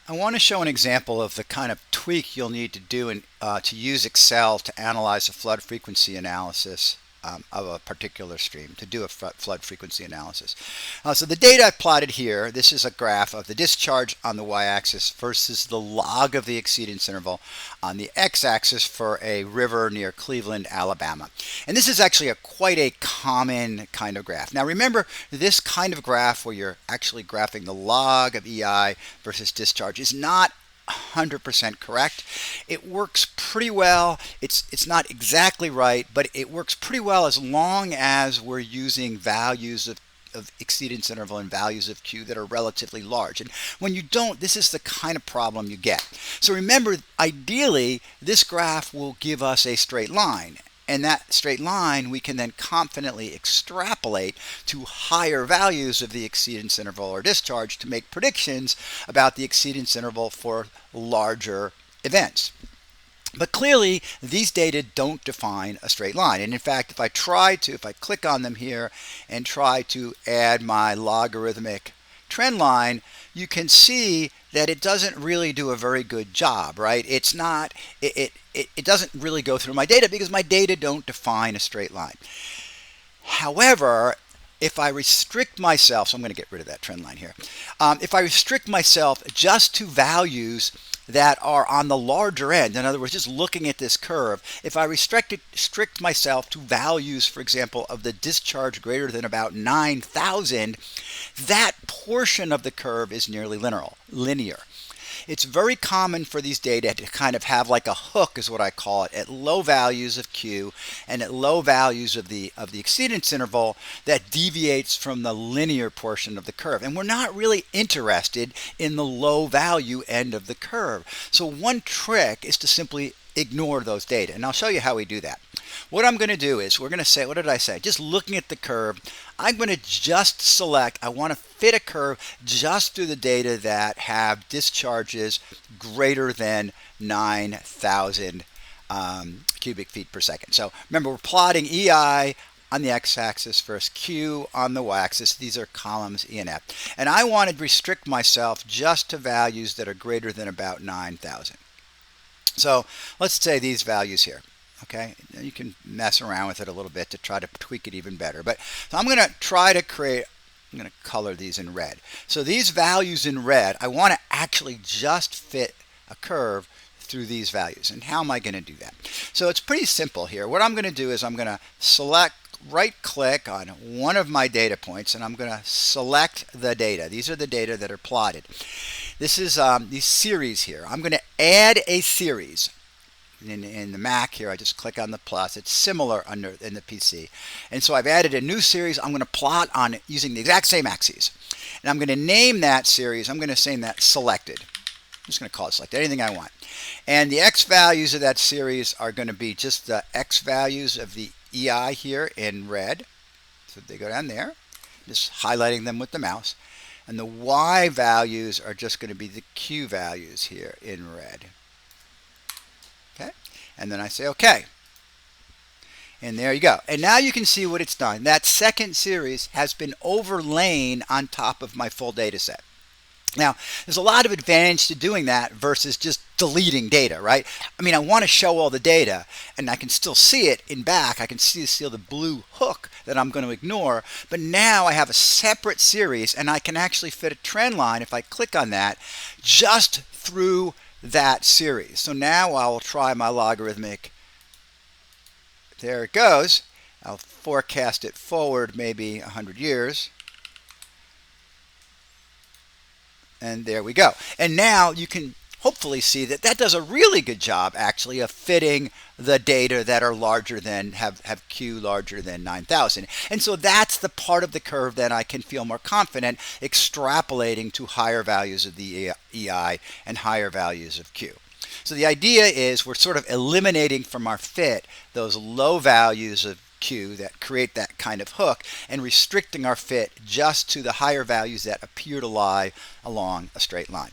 I want to show an example of the kind of tweak you'll need to do to use Excel to analyze a flood frequency analysis of a particular stream, to do a flood frequency analysis. So the data I've plotted here, this is a graph of the discharge on the y-axis versus the log of the exceedance interval on the x-axis for a river near Cleveland, Alabama. And this is actually quite a common kind of graph. Now remember, this kind of graph where you're actually graphing the log of EI versus discharge is not 100% correct. It works pretty well. It's not exactly right, but it works pretty well as long as we're using values of exceedance interval and values of Q that are relatively large. And when you don't, this is the kind of problem you get. So remember, ideally, this graph will give us a straight line. And that straight line we can then confidently extrapolate to higher values of the exceedance interval or discharge to make predictions about the exceedance interval for larger events. But clearly, these data don't define a straight line. And in fact, if I click on them here and try to add my logarithmic trend line, you can see that it doesn't really do a very good job, right? It doesn't really go through my data because my data don't define a straight line. However, if I restrict myself, so I'm going to get rid of that trend line here. If I restrict myself just to values that are on the larger end, in other words, just looking at this curve, if I restrict myself to values, for example, of the discharge greater than about 9,000, that portion of the curve is nearly linear. It's very common for these data to kind of have like a hook, is what I call it, at low values of Q and at low values of the exceedance interval that deviates from the linear portion of the curve. And we're not really interested in the low value end of the curve. So one trick is to simply ignore those data. And I'll show you how we do that. What I'm going to do is we're going to say, what did I say? Just looking at the curve, I'm going to just select, I want to fit a curve just through the data that have discharges greater than 9,000 cubic feet per second. So remember, we're plotting EI on the x-axis versus Q on the y-axis. These are columns E and F. And I want to restrict myself just to values that are greater than about 9,000. So let's say these values here. Okay, you can mess around with it a little bit to try to tweak it even better. But so I'm going to try to create, I'm going to color these in red. So these values in red, I want to actually just fit a curve through these values. And how am I going to do that? So it's pretty simple here. What I'm going to do is I'm going to right click on one of my data points and I'm going to select the data. These are the data that are plotted. This is these series here. I'm going to add a series. In the Mac here, I just click on the plus. It's similar in the PC. And so I've added a new series. I'm going to plot on it using the exact same axes. And I'm going to name that series. I'm going to name that selected. I'm just going to call it selected, anything I want. And the x values of that series are going to be just the x values of the EI here in red. So they go down there, just highlighting them with the mouse. And the y values are just going to be the q values here in red. Okay, and then I say OK. And there you go. And now you can see what it's done. That second series has been overlain on top of my full data set. Now, there's a lot of advantage to doing that versus just deleting data, right? I mean, I want to show all the data, and I can still see it in back. I can see the blue hook that I'm going to ignore. But now I have a separate series, and I can actually fit a trend line, if I click on that, just through that series. So now I will try my logarithmic. There it goes. I'll forecast it forward maybe 100 years. And there we go. And now you can hopefully see that that does a really good job actually of fitting the data that are larger than have Q larger than 9,000. And so that's the part of the curve that I can feel more confident extrapolating to higher values of the EI and higher values of Q. So the idea is we're sort of eliminating from our fit those low values of Q that create that kind of hook and restricting our fit just to the higher values that appear to lie along a straight line.